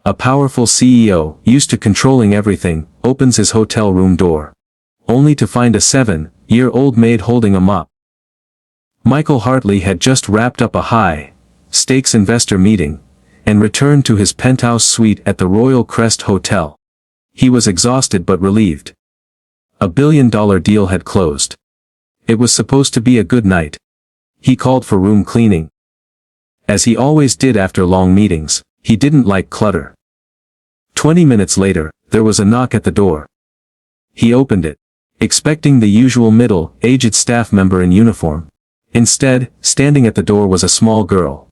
A powerful CEO, used to controlling everything, opens his hotel room door. Only to find a 7-year-old maid holding a mop. Michael Hartley had just wrapped up a high-stakes investor meeting, and returned to his penthouse suite at the Royal Crest Hotel. He was exhausted but relieved. $1 billion deal had closed. It was supposed to be a good night. He called for room cleaning. As he always did after long meetings, he didn't like clutter. 20 minutes later, there was a knock at the door. He opened it, expecting the usual middle-aged staff member in uniform. Instead, standing at the door was a small girl.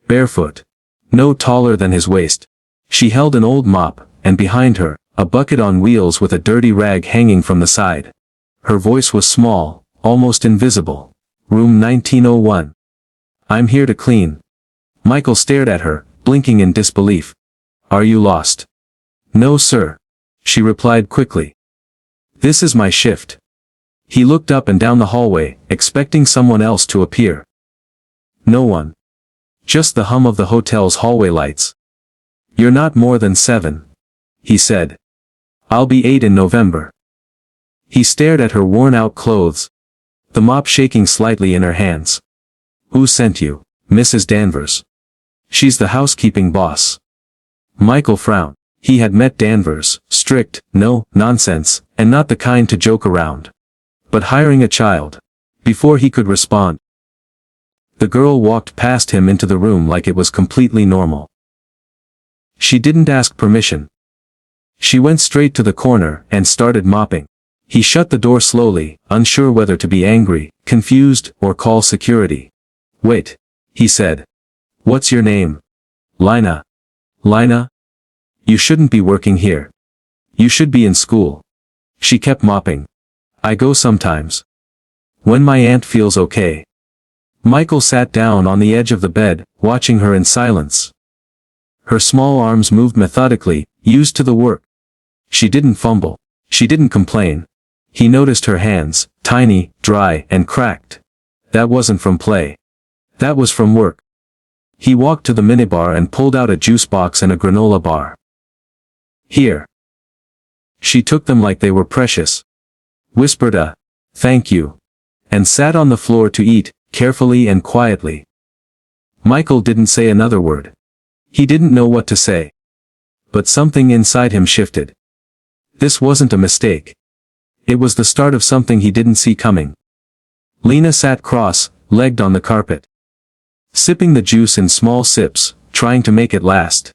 Barefoot. No taller than his waist. She held an old mop, and behind her, a bucket on wheels with a dirty rag hanging from the side. Her voice was small, almost invisible. Room 1901. I'm here to clean. Michael stared at her, blinking in disbelief. Are you lost? No, sir. She replied quickly. This is my shift. He looked up and down the hallway, expecting someone else to appear. No one. Just the hum of the hotel's hallway lights. You're not more than 7. He said. I'll be 8 in November. He stared at her worn-out clothes, the mop shaking slightly in her hands. Who sent you, Mrs. Danvers? She's the housekeeping boss. Michael frowned. He had met Danvers, strict, no nonsense, and not the kind to joke around. But hiring a child. Before he could respond, the girl walked past him into the room like it was completely normal. She didn't ask permission. She went straight to the corner and started mopping. He shut the door slowly, unsure whether to be angry, confused, or call security. Wait, he said. What's your name? Lina. Lina? You shouldn't be working here. You should be in school. She kept mopping. I go sometimes. When my aunt feels okay. Michael sat down on the edge of the bed, watching her in silence. Her small arms moved methodically, used to the work. She didn't fumble. She didn't complain. He noticed her hands, tiny, dry, and cracked. That wasn't from play. That was from work. He walked to the minibar and pulled out a juice box and a granola bar. Here. She took them like they were precious. Whispered a, thank you. And sat on the floor to eat, carefully and quietly. Michael didn't say another word. He didn't know what to say. But something inside him shifted. This wasn't a mistake. It was the start of something he didn't see coming. Lina sat cross-legged on the carpet, sipping the juice in small sips, trying to make it last.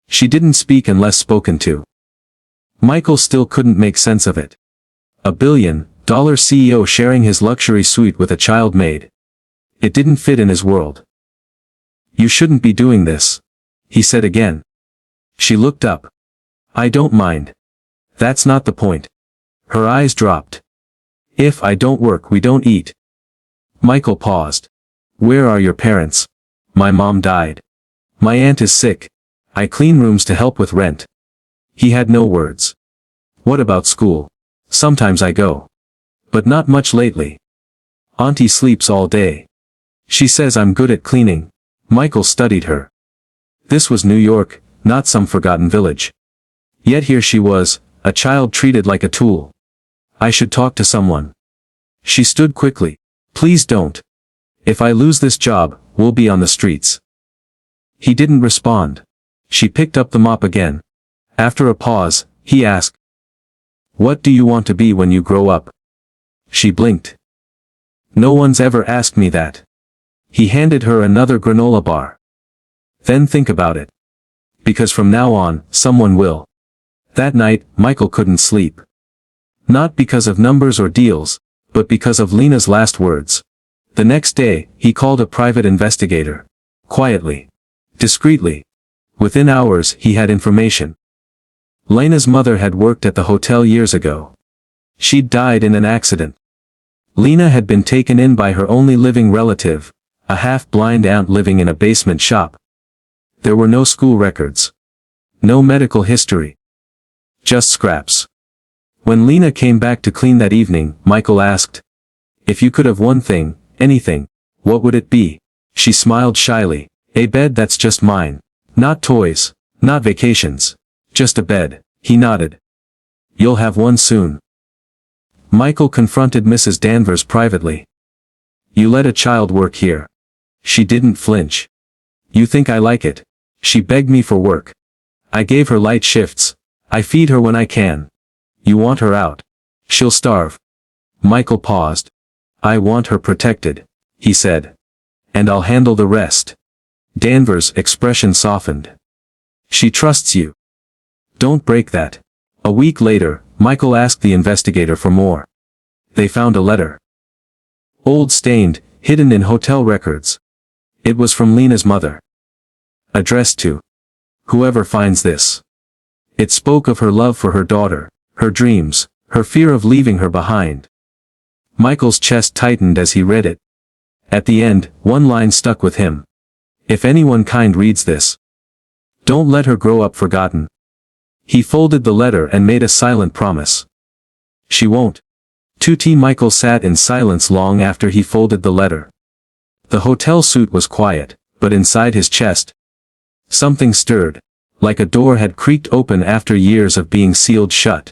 She didn't speak unless spoken to. Michael still couldn't make sense of it. $1 billion CEO sharing his luxury suite with a child maid. It didn't fit in his world. You shouldn't be doing this, he said again. She looked up. I don't mind. That's not the point. Her eyes dropped. If I don't work, we don't eat. Michael paused. Where are your parents? My mom died. My aunt is sick. I clean rooms to help with rent. He had no words. What about school? Sometimes I go. But not much lately. Auntie sleeps all day. She says I'm good at cleaning. Michael studied her. This was New York, not some forgotten village. Yet here she was, a child treated like a tool. I should talk to someone. She stood quickly. Please don't. If I lose this job, we'll be on the streets. He didn't respond. She picked up the mop again. After a pause, he asked, what do you want to be when you grow up? She blinked. No one's ever asked me that. He handed her another granola bar. Then think about it. Because from now on, someone will. That night, Michael couldn't sleep. Not because of numbers or deals, but because of Lina's last words. The next day, he called a private investigator. Quietly. Discreetly. Within hours, he had information. Lina's mother had worked at the hotel years ago. She'd died in an accident. Lina had been taken in by her only living relative, a half-blind aunt living in a basement shop. There were no school records. No medical history. Just scraps. When Lina came back to clean that evening, Michael asked, if you could have one thing, anything, what would it be? She smiled shyly. A bed that's just mine. Not toys. Not vacations. Just a bed, he nodded. You'll have one soon. Michael confronted Mrs. Danvers privately. You let a child work here. She didn't flinch. You think I like it? She begged me for work. I gave her light shifts. I feed her when I can. You want her out. She'll starve. Michael paused. I want her protected, he said. And I'll handle the rest. Danvers' expression softened. She trusts you. Don't break that. A week later, Michael asked the investigator for more. They found a letter. Old, stained, hidden in hotel records. It was from Lina's mother. Addressed to whoever finds this. It spoke of her love for her daughter, her dreams, her fear of leaving her behind. Michael's chest tightened as he read it. At the end, one line stuck with him. If anyone kind reads this, don't let her grow up forgotten. He folded the letter and made a silent promise. She won't. Michael sat in silence long after he folded the letter. The hotel suite was quiet, but inside his chest, something stirred, like a door had creaked open after years of being sealed shut.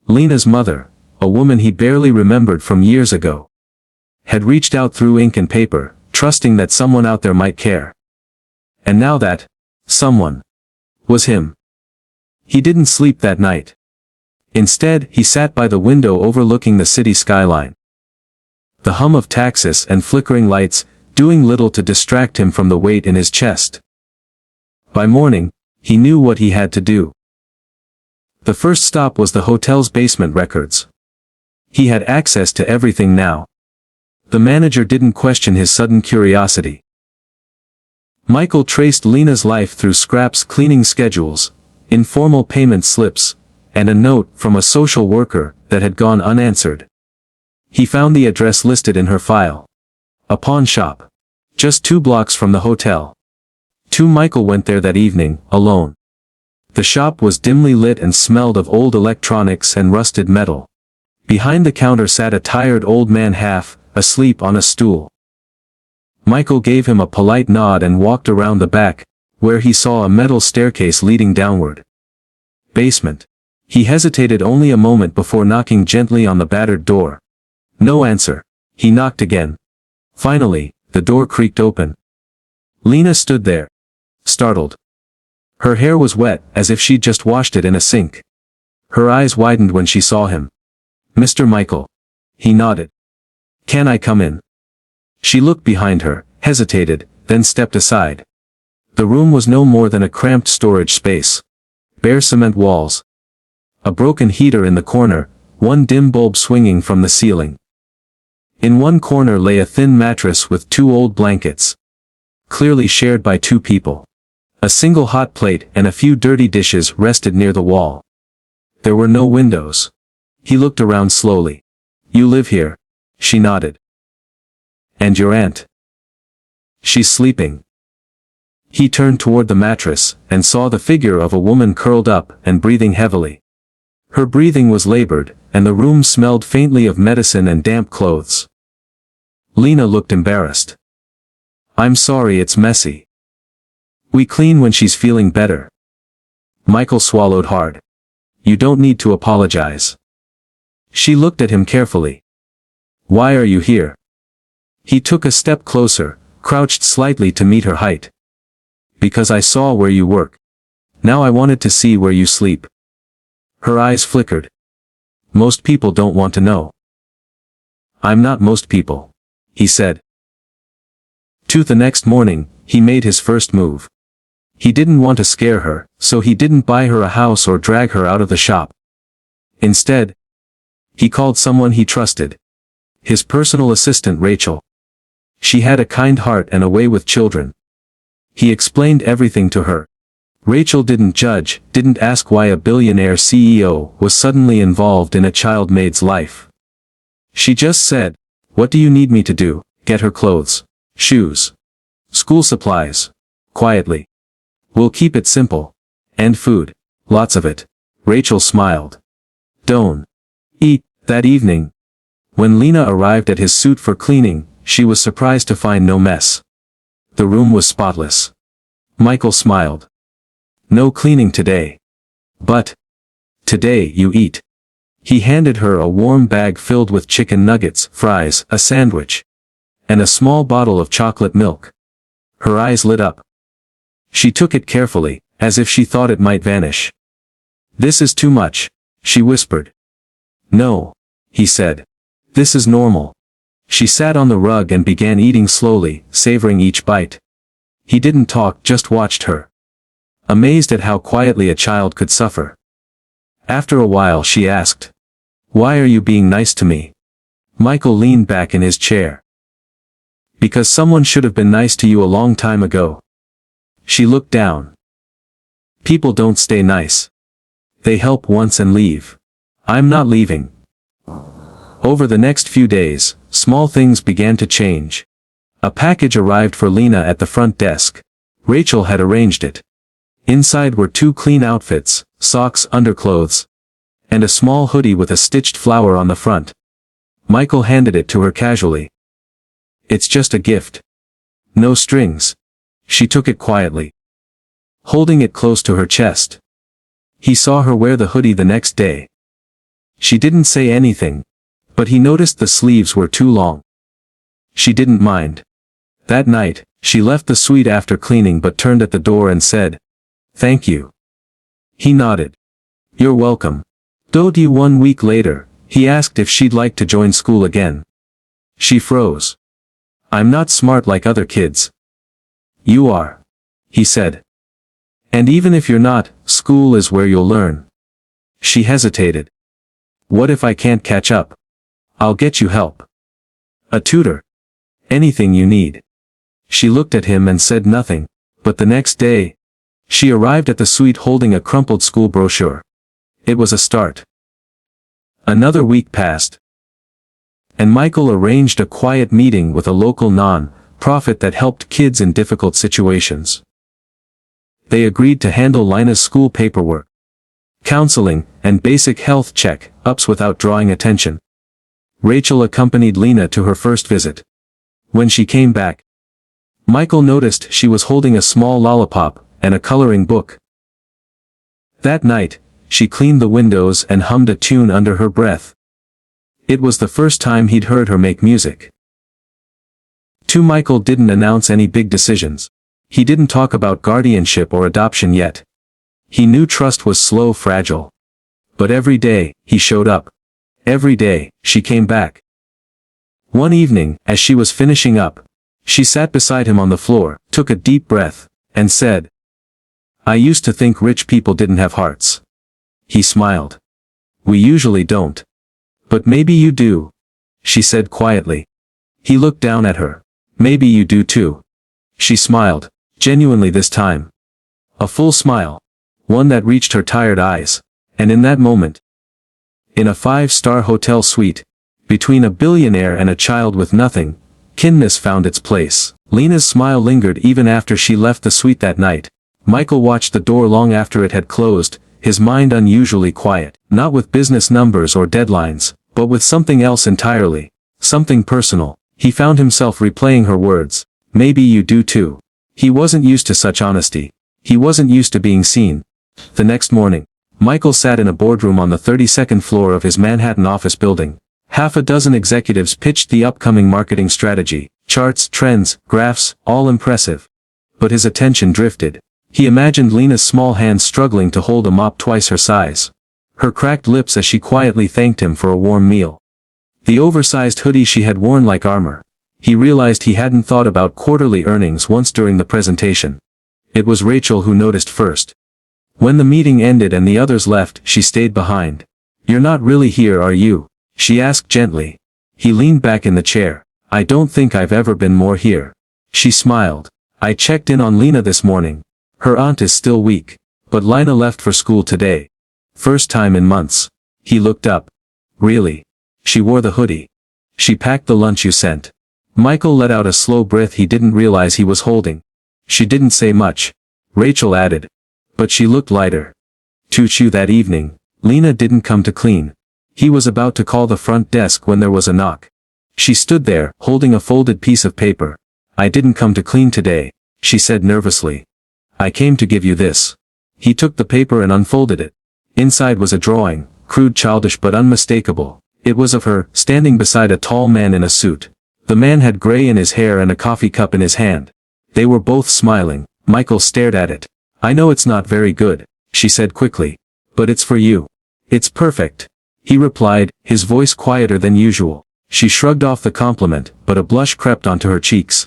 Lina's mother, a woman he barely remembered from years ago, had reached out through ink and paper, trusting that someone out there might care. And now that someone was him. He didn't sleep that night. Instead, he sat by the window overlooking the city skyline. The hum of taxis and flickering lights, doing little to distract him from the weight in his chest. By morning, he knew what he had to do. The first stop was the hotel's basement records. He had access to everything now. The manager didn't question his sudden curiosity. Michael traced Lina's life through scraps, cleaning schedules, informal payment slips, and a note from a social worker that had gone unanswered. He found the address listed in her file. A pawn shop. Just 2 blocks from the hotel. Michael went there that evening, alone. The shop was dimly lit and smelled of old electronics and rusted metal. Behind the counter sat a tired old man half asleep on a stool. Michael gave him a polite nod and walked around the back, where he saw a metal staircase leading downward. Basement. He hesitated only a moment before knocking gently on the battered door. No answer. He knocked again. Finally, the door creaked open. Lina stood there, startled. Her hair was wet, as if she'd just washed it in a sink. Her eyes widened when she saw him. Mr. Michael. He nodded. Can I come in? She looked behind her, hesitated, then stepped aside. The room was no more than a cramped storage space. Bare cement walls. A broken heater in the corner, one dim bulb swinging from the ceiling. In one corner lay a thin mattress with 2 old blankets. Clearly shared by 2 people. A single hot plate and a few dirty dishes rested near the wall. There were no windows. He looked around slowly. You live here? She nodded. And your aunt? She's sleeping. He turned toward the mattress, and saw the figure of a woman curled up and breathing heavily. Her breathing was labored, and the room smelled faintly of medicine and damp clothes. Lina looked embarrassed. I'm sorry, it's messy. We clean when she's feeling better. Michael swallowed hard. You don't need to apologize. She looked at him carefully. Why are you here? He took a step closer, crouched slightly to meet her height. Because I saw where you work. Now I wanted to see where you sleep. Her eyes flickered. Most people don't want to know. I'm not most people, he said. The next morning, he made his first move. He didn't want to scare her, so he didn't buy her a house or drag her out of the shop. Instead, he called someone he trusted. His personal assistant Rachel. She had a kind heart and a way with children. He explained everything to her. Rachel didn't judge, didn't ask why a billionaire CEO was suddenly involved in a child maid's life. She just said, what do you need me to do? Get her clothes, shoes, school supplies. Quietly. We'll keep it simple. And food. Lots of it. Rachel smiled. Don't eat. That evening, when Lina arrived at his suite for cleaning, she was surprised to find no mess. The room was spotless. Michael smiled. No cleaning today. But today you eat. He handed her a warm bag filled with chicken nuggets, fries, a sandwich, and a small bottle of chocolate milk. Her eyes lit up. She took it carefully, as if she thought it might vanish. This is too much, she whispered. No, he said. This is normal. She sat on the rug and began eating slowly, savoring each bite. He didn't talk, just watched her, amazed at how quietly a child could suffer. After a while she asked, "Why are you being nice to me?" Michael leaned back in his chair. "Because someone should have been nice to you a long time ago." She looked down. "People don't stay nice. They help once and leave. I'm not leaving." Over the next few days, small things began to change. A package arrived for Lina at the front desk. Rachel had arranged it. Inside were 2 clean outfits, socks, underclothes, and a small hoodie with a stitched flower on the front. Michael handed it to her casually. "It's just a gift. No strings." She took it quietly, holding it close to her chest. He saw her wear the hoodie the next day. She didn't say anything, but he noticed the sleeves were too long. She didn't mind. That night, she left the suite after cleaning but turned at the door and said, "Thank you." He nodded. "You're welcome." 1 week later, he asked if she'd like to join school again. She froze. "I'm not smart like other kids." "You are," he said. "And even if you're not, school is where you'll learn." She hesitated. "What if I can't catch up?" "I'll get you help. A tutor. Anything you need." She looked at him and said nothing, but the next day, she arrived at the suite holding a crumpled school brochure. It was a start. Another week passed, and Michael arranged a quiet meeting with a local non-profit that helped kids in difficult situations. They agreed to handle Lina's school paperwork, counseling, and basic health check-ups without drawing attention. Rachel accompanied Lina to her first visit. When she came back, Michael noticed she was holding a small lollipop and a coloring book. That night, she cleaned the windows and hummed a tune under her breath. It was the first time he'd heard her make music. Michael didn't announce any big decisions. He didn't talk about guardianship or adoption yet. He knew trust was slow, fragile. But every day, he showed up. Every day, she came back. One evening, as she was finishing up, she sat beside him on the floor, took a deep breath, and said, "I used to think rich people didn't have hearts." He smiled. "We usually don't. But maybe you do," she said quietly. He looked down at her. "Maybe you do too." She smiled, genuinely this time. A full smile. One that reached her tired eyes. And in that moment, in a 5-star hotel suite, between a billionaire and a child with nothing, kindness found its place. Lina's smile lingered even after she left the suite that night. Michael watched the door long after it had closed, his mind unusually quiet, not with business numbers or deadlines, but with something else entirely, something personal. He found himself replaying her words, "Maybe you do too." He wasn't used to such honesty. He wasn't used to being seen. The next morning, Michael sat in a boardroom on the 32nd floor of his Manhattan office building. Half a dozen executives pitched the upcoming marketing strategy, charts, trends, graphs, all impressive. But his attention drifted. He imagined Lina's small hands struggling to hold a mop twice her size. Her cracked lips as she quietly thanked him for a warm meal. The oversized hoodie she had worn like armor. He realized he hadn't thought about quarterly earnings once during the presentation. It was Rachel who noticed first. When the meeting ended and the others left, she stayed behind. "You're not really here, are you?" she asked gently. He leaned back in the chair. "I don't think I've ever been more here." She smiled. "I checked in on Lina this morning. Her aunt is still weak. But Lina left for school today. First time in months." He looked up. "Really? She wore the hoodie. She packed the lunch you sent." Michael let out a slow breath he didn't realize he was holding. "She didn't say much," Rachel added. "But she looked lighter." Choo-choo that evening, Lina didn't come to clean. He was about to call the front desk when there was a knock. She stood there, holding a folded piece of paper. "I didn't come to clean today," she said nervously. "I came to give you this." He took the paper and unfolded it. Inside was a drawing, crude, childish but unmistakable. It was of her, standing beside a tall man in a suit. The man had gray in his hair and a coffee cup in his hand. They were both smiling. Michael stared at it. "I know it's not very good," she said quickly. "But it's for you." "It's perfect," he replied, his voice quieter than usual. She shrugged off the compliment, but a blush crept onto her cheeks.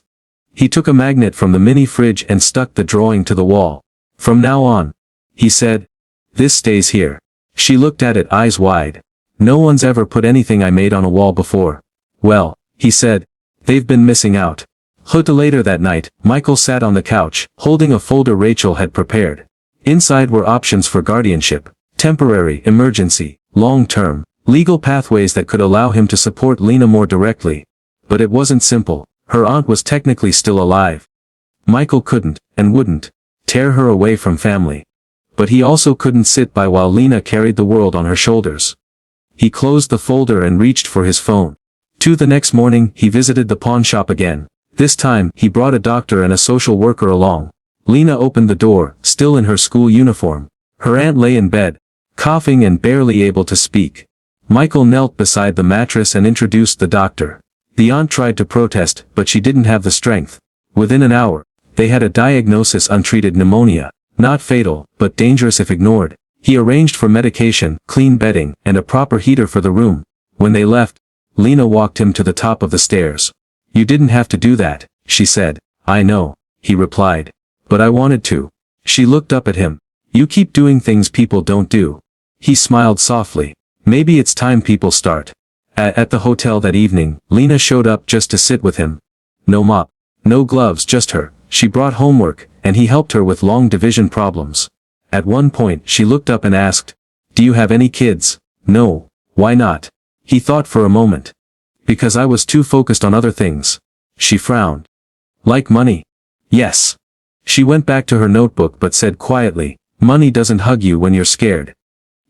He took a magnet from the mini fridge and stuck the drawing to the wall. "From now on," he said, "this stays here." She looked at it, eyes wide. "No one's ever put anything I made on a wall before." "Well," he said, "they've been missing out." Later that night, Michael sat on the couch, holding a folder Rachel had prepared. Inside were options for guardianship, temporary, emergency, long-term, legal pathways that could allow him to support Lina more directly. But it wasn't simple. Her aunt was technically still alive. Michael couldn't, and wouldn't, tear her away from family. But he also couldn't sit by while Lina carried the world on her shoulders. He closed the folder and reached for his phone. The next morning, he visited the pawn shop again. This time, he brought a doctor and a social worker along. Lina opened the door, still in her school uniform. Her aunt lay in bed, coughing and barely able to speak. Michael knelt beside the mattress and introduced the doctor. The aunt tried to protest, but she didn't have the strength. Within an hour, they had a diagnosis: untreated pneumonia. Not fatal, but dangerous if ignored. He arranged for medication, clean bedding, and a proper heater for the room. When they left, Lina walked him to the top of the stairs. "You didn't have to do that," she said. "I know," he replied. "But I wanted to." She looked up at him. "You keep doing things people don't do." He smiled softly. "Maybe it's time people start." At the hotel that evening, Lina showed up just to sit with him. No mop, no gloves, just her. She brought homework, and he helped her with long division problems. At one point she looked up and asked, "Do you have any kids?" "No." "Why not?" He thought for a moment. "Because I was too focused on other things." She frowned. "Like money?" "Yes." She went back to her notebook but said quietly, "Money doesn't hug you when you're scared."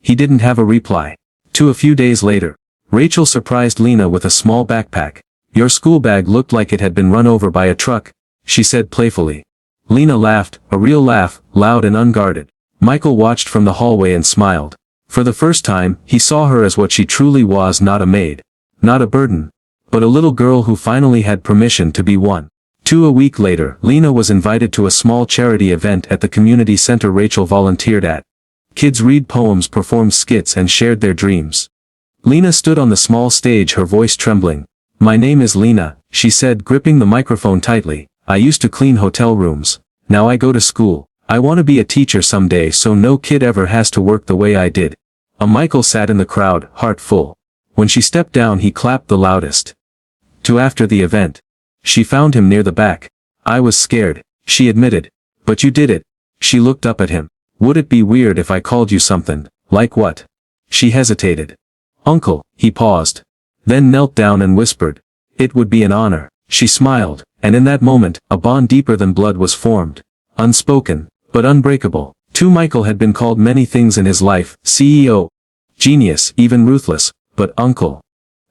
He didn't have a reply. A few days later, Rachel surprised Lina with a small backpack. "Your school bag looked like it had been run over by a truck," she said playfully. Lina laughed, a real laugh, loud and unguarded. Michael watched from the hallway and smiled. For the first time, he saw her as what she truly was: not a maid, not a burden, but a little girl who finally had permission to be one. A week later, Lina was invited to a small charity event at the community center Rachel volunteered at. Kids read poems, performed skits, and shared their dreams. Lina stood on the small stage, her voice trembling. "My name is Lina," she said, gripping the microphone tightly. "I used to clean hotel rooms. Now I go to school. I want to be a teacher someday so no kid ever has to work the way I did." Michael sat in the crowd, heart full. When she stepped down, he clapped the loudest. After the event, she found him near the back. "I was scared," she admitted. "But you did it." She looked up at him. "Would it be weird if I called you something?" "Like what?" She hesitated. "Uncle." He paused, then knelt down and whispered, "It would be an honor." She smiled, and in that moment, a bond deeper than blood was formed. Unspoken, but unbreakable. Michael had been called many things in his life: CEO, genius, even ruthless, but uncle.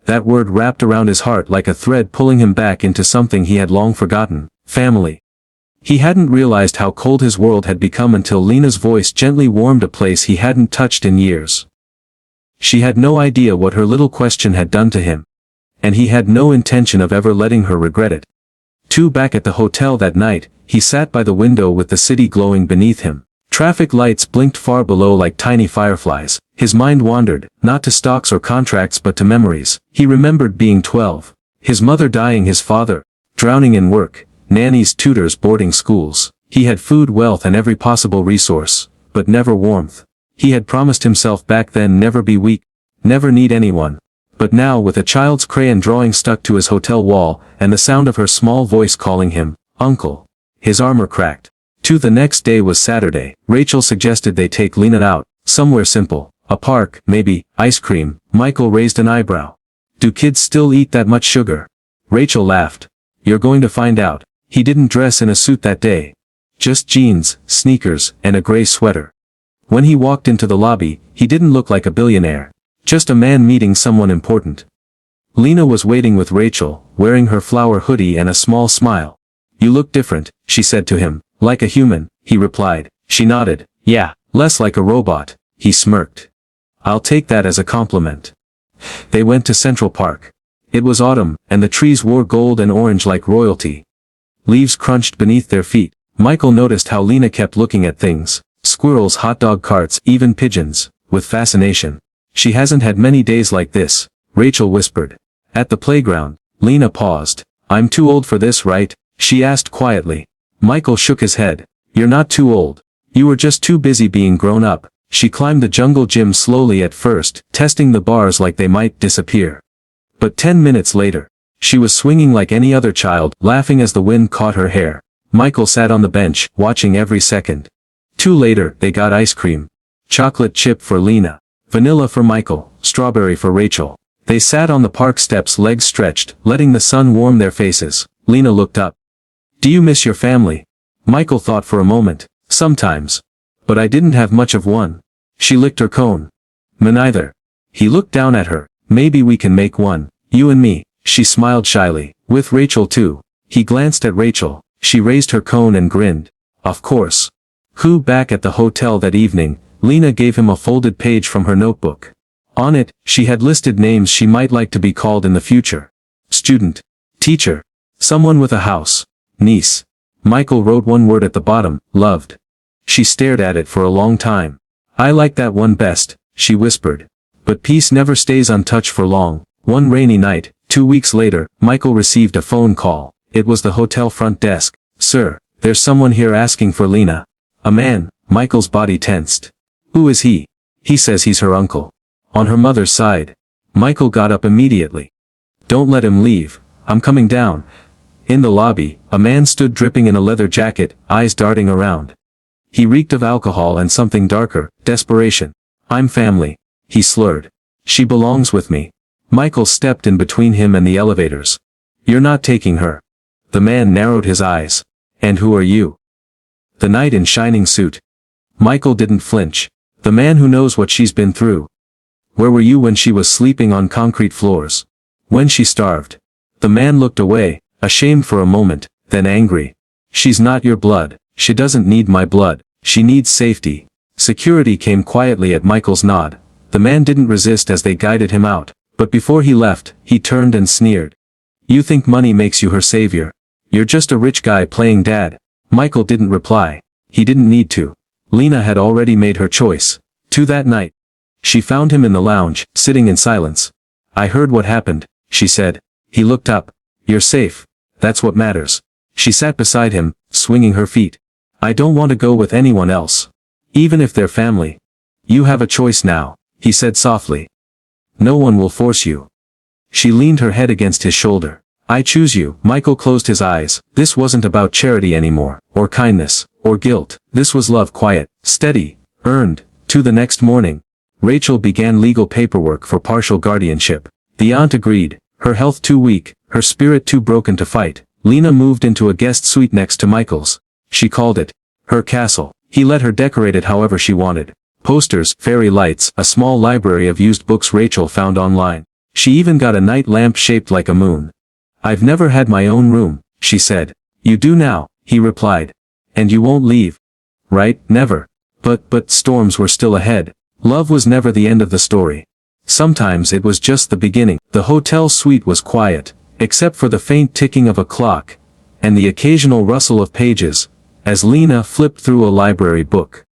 That word wrapped around his heart like a thread, pulling him back into something he had long forgotten: family. He hadn't realized how cold his world had become until Lina's voice gently warmed a place he hadn't touched in years. She had no idea what her little question had done to him. And he had no intention of ever letting her regret it. Back at the hotel that night, he sat by the window with the city glowing beneath him. Traffic lights blinked far below like tiny fireflies. His mind wandered, not to stocks or contracts but to memories. He remembered being 12. His mother dying, his father drowning in work, nannies, tutors, boarding schools. He had food, wealth, and every possible resource, but never warmth. He had promised himself back then never be weak, never need anyone. But now, with a child's crayon drawing stuck to his hotel wall, and the sound of her small voice calling him, "Uncle," his armor cracked. The next day was Saturday. Rachel suggested they take Lina out, somewhere simple, a park, maybe, ice cream. Michael raised an eyebrow. "Do kids still eat that much sugar?" Rachel laughed. "You're going to find out." He didn't dress in a suit that day. Just jeans, sneakers, and a gray sweater. When he walked into the lobby, he didn't look like a billionaire. Just a man meeting someone important. Lina was waiting with Rachel, wearing her flower hoodie and a small smile. "You look different," she said to him. "Like a human," he replied. She nodded. "Yeah, Less like a robot, he smirked. I'll take that as a compliment. They went to Central Park. It was autumn, and the trees wore gold and orange like royalty. Leaves crunched beneath their feet. Michael noticed how Lina kept looking at things, squirrels, hot dog carts, even pigeons, with fascination. She hasn't had many days like this, Rachel whispered. At the playground, Lina paused. I'm too old for this, right? She asked quietly. Michael shook his head. You're not too old. You were just too busy being grown up. She climbed the jungle gym slowly at first, testing the bars like they might disappear. But 10 minutes later, she was swinging like any other child, laughing as the wind caught her hair. Michael sat on the bench, watching every second. Too later, they got ice cream. Chocolate chip for Lina. Vanilla for Michael, strawberry for Rachel. They sat on the park steps, legs stretched, letting the sun warm their faces. Lina looked up. Do you miss your family? Michael thought for a moment. Sometimes. But I didn't have much of one. She licked her cone. Me neither. He looked down at her. Maybe we can make one, you and me. She smiled shyly. With Rachel too. He glanced at Rachel. She raised her cone and grinned. Of course. Back at the hotel that evening, Lina gave him a folded page from her notebook. On it, she had listed names she might like to be called in the future. Student. Teacher. Someone with a house. Niece. Michael wrote one word at the bottom, loved. She stared at it for a long time. I like that one best, she whispered. But peace never stays untouched for long. One rainy night, 2 weeks later, Michael received a phone call. It was the hotel front desk. Sir, there's someone here asking for Lina. A man. Michael's body tensed. Who is he? He says he's her uncle. On her mother's side. Michael got up immediately. Don't let him leave. I'm coming down. In the lobby, a man stood dripping in a leather jacket, eyes darting around. He reeked of alcohol and something darker, desperation. I'm family, he slurred. She belongs with me. Michael stepped in between him and the elevators. You're not taking her. The man narrowed his eyes. And who are you? The knight in shining suit. Michael didn't flinch. The man who knows what she's been through. Where were you when she was sleeping on concrete floors? When she starved? The man looked away, ashamed for a moment, then angry. She's not your blood. She doesn't need my blood. She needs safety. Security came quietly at Michael's nod. The man didn't resist as they guided him out, but before he left, he turned and sneered. You think money makes you her savior? You're just a rich guy playing dad. Michael didn't reply. He didn't need to. Lina had already made her choice. That night. She found him in the lounge, sitting in silence. I heard what happened, she said. He looked up. You're safe. That's what matters. She sat beside him, swinging her feet. I don't want to go with anyone else. Even if they're family. You have a choice now, he said softly. No one will force you. She leaned her head against his shoulder. I choose you. Michael closed his eyes. This wasn't about charity anymore, or kindness, or guilt. This was love, quiet, steady, earned. The next morning, Rachel began legal paperwork for partial guardianship. The aunt agreed, her health too weak, her spirit too broken to fight. Lina moved into a guest suite next to Michael's. She called it her castle. He let her decorate it however she wanted. Posters, fairy lights, a small library of used books Rachel found online. She even got a night lamp shaped like a moon. I've never had my own room, she said. You do now, he replied. And you won't leave. Right? Never. But storms were still ahead. Love was never the end of the story. Sometimes it was just the beginning. The hotel suite was quiet, except for the faint ticking of a clock, and the occasional rustle of pages, as Lina flipped through a library book.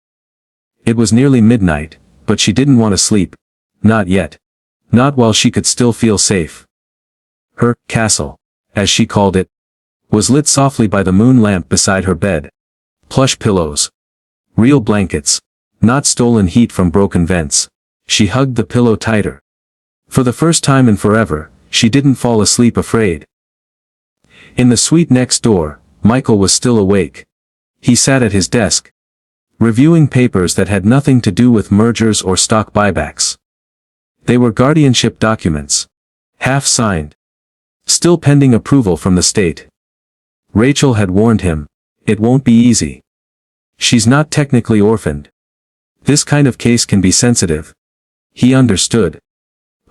It was nearly midnight, but she didn't want to sleep. Not yet. Not while she could still feel safe. Her castle, as she called it, was lit softly by the moon lamp beside her bed. Plush pillows. Real blankets. Not stolen heat from broken vents. She hugged the pillow tighter. For the first time in forever, she didn't fall asleep afraid. In the suite next door, Michael was still awake. He sat at his desk, reviewing papers that had nothing to do with mergers or stock buybacks. They were guardianship documents. Half signed. Still pending approval from the state. Rachel had warned him. It won't be easy. She's not technically orphaned. This kind of case can be sensitive. He understood.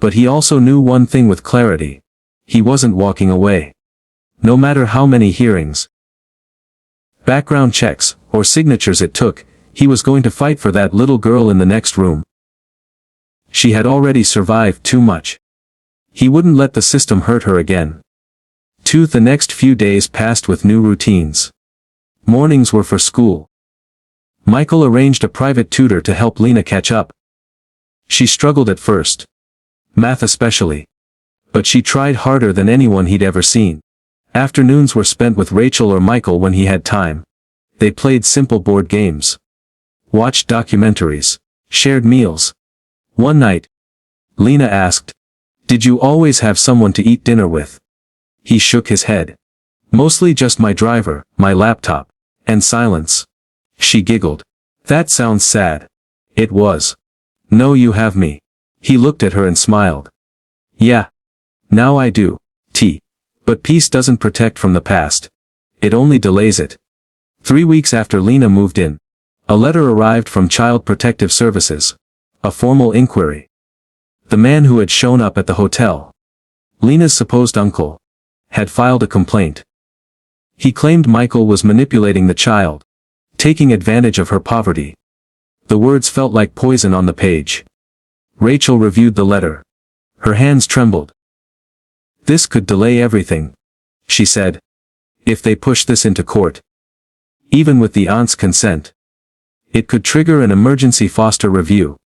But he also knew one thing with clarity. He wasn't walking away. No matter how many hearings, background checks, or signatures it took, He was going to fight for that little girl in the next room. She had already survived too much. He wouldn't let the system hurt her again. The next few days passed with new routines. Mornings were for school. Michael arranged a private tutor to help Lina catch up. She struggled at first. Math especially. But she tried harder than anyone he'd ever seen. Afternoons were spent with Rachel or Michael when he had time. They played simple board games. Watched documentaries. Shared meals. One night, Lina asked, "Did you always have someone to eat dinner with?" He shook his head. "Mostly just my driver, my laptop, and silence." She giggled. "That sounds sad." It was. "No, you have me." He looked at her and smiled. "Yeah. Now I do. But peace doesn't protect from the past. It only delays it." 3 weeks after Lina moved in, a letter arrived from Child Protective Services. A formal inquiry. The man who had shown up at the hotel, Lina's supposed uncle, had filed a complaint. He claimed Michael was manipulating the child, taking advantage of her poverty. The words felt like poison on the page. Rachel reviewed the letter. Her hands trembled. "This could delay everything," she said. "If they push this into court, even with the aunt's consent, it could trigger an emergency foster review."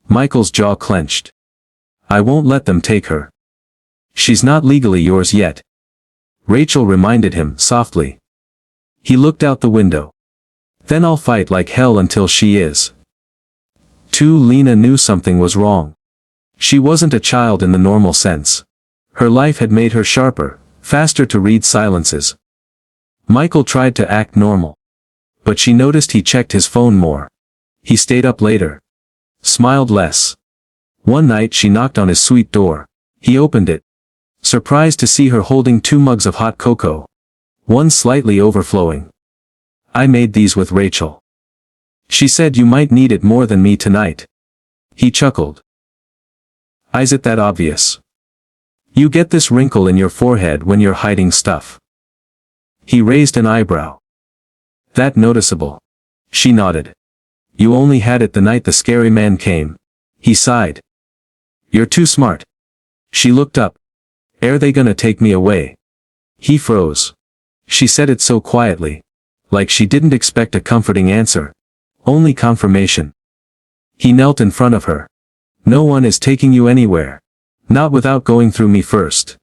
Michael's jaw clenched. "I won't let them take her. She's not legally yours yet," Rachel reminded him softly. He looked out the window. "Then I'll fight like hell until she is." Lina knew something was wrong. She wasn't a child in the normal sense. Her life had made her sharper, faster to read silences. Michael tried to act normal. But she noticed he checked his phone more. He stayed up later. Smiled less. One night she knocked on his suite door. He opened it. Surprised to see her holding 2 mugs of hot cocoa. One slightly overflowing. "I made these with Rachel. She said you might need it more than me tonight." He chuckled. "Is it that obvious? You get this wrinkle in your forehead when you're hiding stuff." He raised an eyebrow. "That noticeable?" She nodded. "You only had it the night the scary man came." He sighed. "You're too smart." She looked up. "Are they gonna take me away?" He froze. She said it so quietly. Like she didn't expect a comforting answer. Only confirmation. He knelt in front of her. "No one is taking you anywhere. Not without going through me first."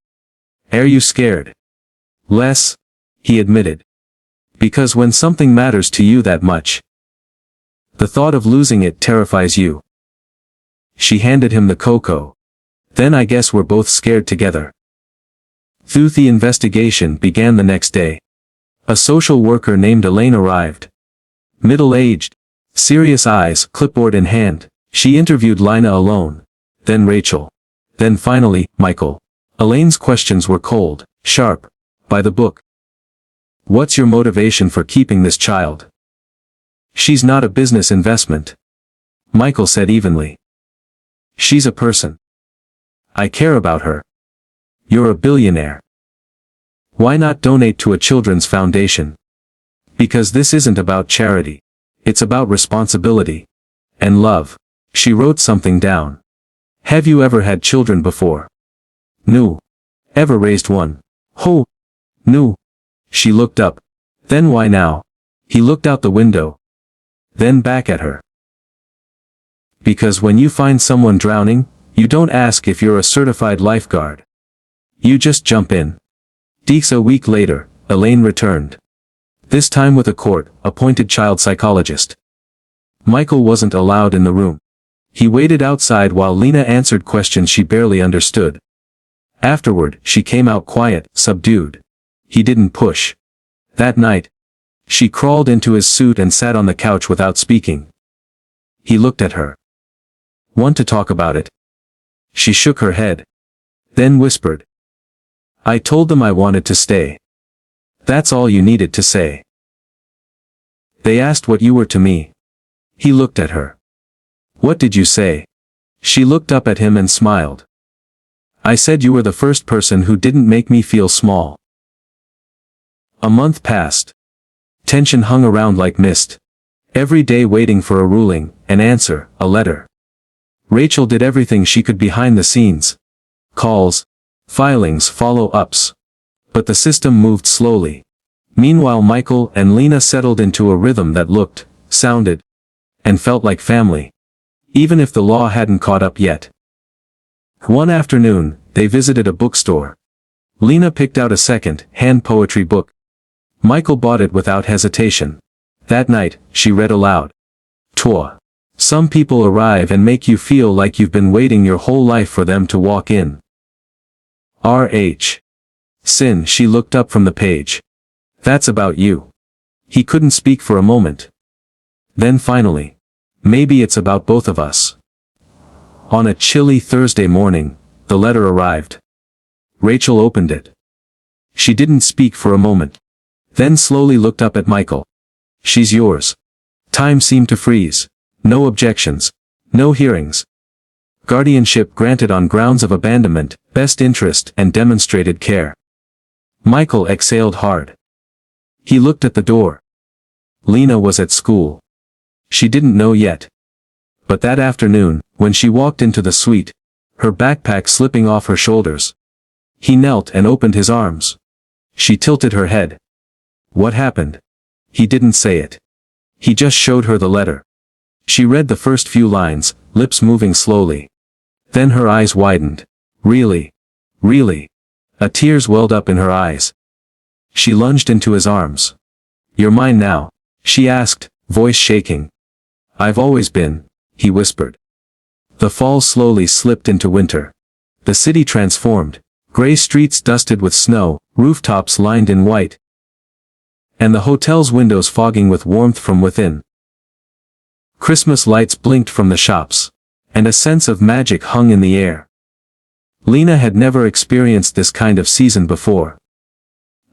"Are you scared?" "Less," he admitted. "Because when something matters to you that much, the thought of losing it terrifies you." She handed him the cocoa. "Then I guess we're both scared together." The investigation began the next day. A social worker named Elaine arrived. Middle-aged, serious eyes, clipboard in hand. She interviewed Lina alone. Then Rachel. Then finally, Michael. Elaine's questions were cold, sharp, by the book. "What's your motivation for keeping this child?" "She's not a business investment," Michael said evenly. "She's a person. I care about her." "You're a billionaire. Why not donate to a children's foundation?" "Because this isn't about charity. It's about responsibility. And love." She wrote something down. "Have you ever had children before?" "No. Ever raised one?" "Oh. No." She looked up. "Then why now?" He looked out the window. Then back at her. "Because when you find someone drowning, you don't ask if you're a certified lifeguard. You just jump in." A week later, Elaine returned. This time with a court-appointed child psychologist. Michael wasn't allowed in the room. He waited outside while Lina answered questions she barely understood. Afterward, she came out quiet, subdued. He didn't push. That night, she crawled into his suit and sat on the couch without speaking. He looked at her. "Want to talk about it?" She shook her head. Then whispered. "I told them I wanted to stay. That's all you needed to say. They asked what you were to me." He looked at her. "What did you say?" She looked up at him and smiled. "I said you were the first person who didn't make me feel small." A month passed. Tension hung around like mist. Every day waiting for a ruling, an answer, a letter. Rachel did everything she could behind the scenes. Calls, filings, follow-ups. But the system moved slowly. Meanwhile Michael and Lina settled into a rhythm that looked, sounded, and felt like family. Even if the law hadn't caught up yet. One afternoon, they visited a bookstore. Lina picked out a second-hand poetry book. Michael bought it without hesitation. That night, she read aloud. Twa. Some people arrive and make you feel like you've been waiting your whole life for them to walk in. R.H. Sin. She looked up from the page. That's about you. He couldn't speak for a moment. Then finally. Maybe it's about both of us. On a chilly Thursday morning, the letter arrived. Rachel opened it. She didn't speak for a moment. Then slowly looked up at Michael. She's yours. Time seemed to freeze. No objections. No hearings. Guardianship granted on grounds of abandonment, best interest, and demonstrated care. Michael exhaled hard. He looked at the door. Lina was at school. She didn't know yet. But that afternoon, when she walked into the suite, her backpack slipping off her shoulders, he knelt and opened his arms. She tilted her head. What happened? He didn't say it. He just showed her the letter. She read the first few lines, lips moving slowly. Then her eyes widened. Really? Really? Tears welled up in her eyes. She lunged into his arms. You're mine now, she asked, voice shaking. I've always been, he whispered. The fall slowly slipped into winter. The city transformed. Gray streets dusted with snow, rooftops lined in white, and the hotel's windows fogging with warmth from within. Christmas lights blinked from the shops, and a sense of magic hung in the air. Lina had never experienced this kind of season before.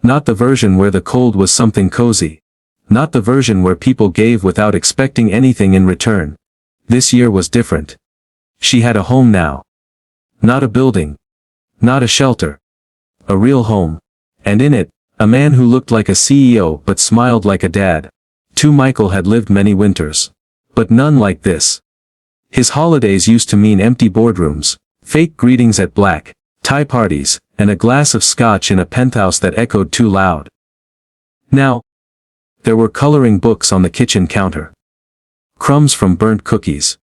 Not the version where the cold was something cozy. Not the version where people gave without expecting anything in return. This year was different. She had a home now. Not a building. Not a shelter. A real home. And in it, a man who looked like a CEO but smiled like a dad. Michael had lived many winters. But none like this. His holidays used to mean empty boardrooms, fake greetings at black tie parties, and a glass of scotch in a penthouse that echoed too loud. Now, there were coloring books on the kitchen counter. Crumbs from burnt cookies.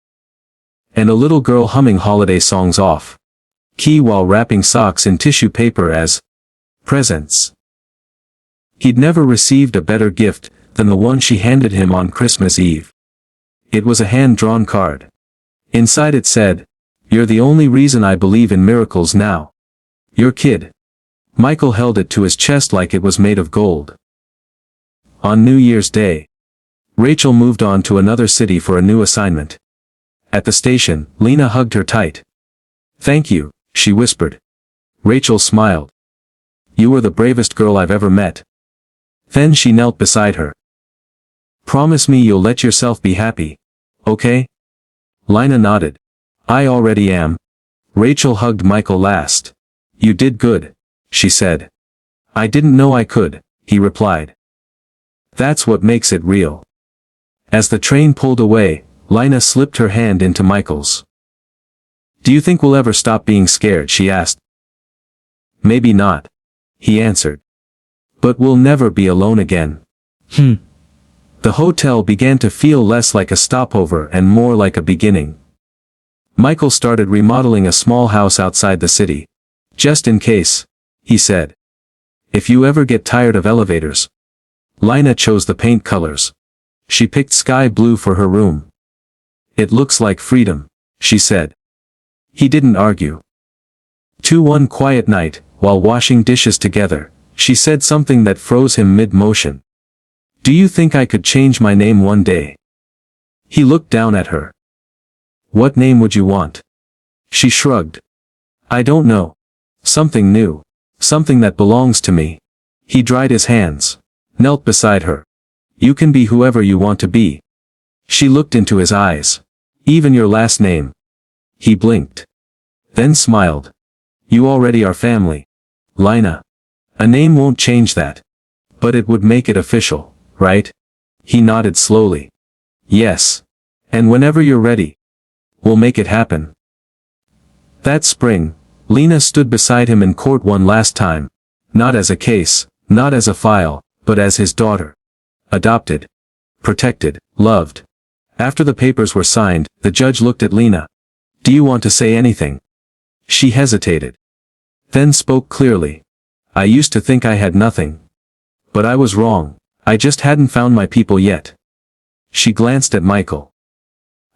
And a little girl humming holiday songs off key while wrapping socks in tissue paper as presents. He'd never received a better gift than the one she handed him on Christmas Eve. It was a hand-drawn card. Inside it said, "You're the only reason I believe in miracles now. Your kid." Michael held it to his chest like it was made of gold. On New Year's Day, Rachel moved on to another city for a new assignment. At the station, Lina hugged her tight. "Thank you," she whispered. Rachel smiled. "You were the bravest girl I've ever met." Then she knelt beside her. "Promise me you'll let yourself be happy. Okay?" Lina nodded. "I already am." Rachel hugged Michael last. "You did good," she said. "I didn't know I could," he replied. That's what makes it real. As the train pulled away, Lina slipped her hand into Michael's. "Do you think we'll ever stop being scared?" she asked. "Maybe not," he answered. "But we'll never be alone again." The hotel began to feel less like a stopover and more like a beginning. Michael started remodeling a small house outside the city. "Just in case," he said. "If you ever get tired of elevators." Lina chose the paint colors. She picked sky blue for her room. "It looks like freedom," she said. He didn't argue. One quiet night, while washing dishes together, she said something that froze him mid-motion. "Do you think I could change my name one day?" He looked down at her. "What name would you want?" She shrugged. "I don't know. Something new. Something that belongs to me." He dried his hands. Knelt beside her. "You can be whoever you want to be." She looked into his eyes. "Even your last name." He blinked. Then smiled. "You already are family, Lina. A name won't change that. But it would make it official, right?" He nodded slowly. Yes. And whenever you're ready, we'll make it happen. That spring, Lina stood beside him in court one last time. Not as a case, not as a file, but as his daughter. Adopted. Protected, loved. After the papers were signed, the judge looked at Lina. Do you want to say anything? She hesitated. Then spoke clearly. I used to think I had nothing. But I was wrong. I just hadn't found my people yet. She glanced at Michael.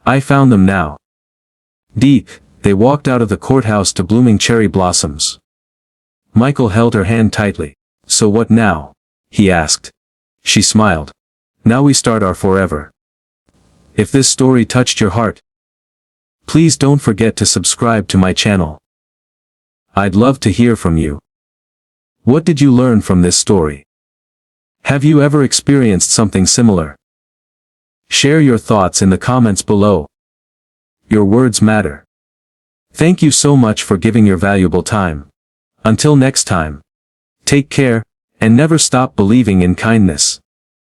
I found them now. Deep, they walked out of the courthouse to blooming cherry blossoms. Michael held her hand tightly. So what now? He asked. She smiled. Now we start our forever. If this story touched your heart, please don't forget to subscribe to my channel. I'd love to hear from you. What did you learn from this story? Have you ever experienced something similar? Share your thoughts in the comments below. Your words matter. Thank you so much for giving your valuable time. Until next time. Take care, and never stop believing in kindness.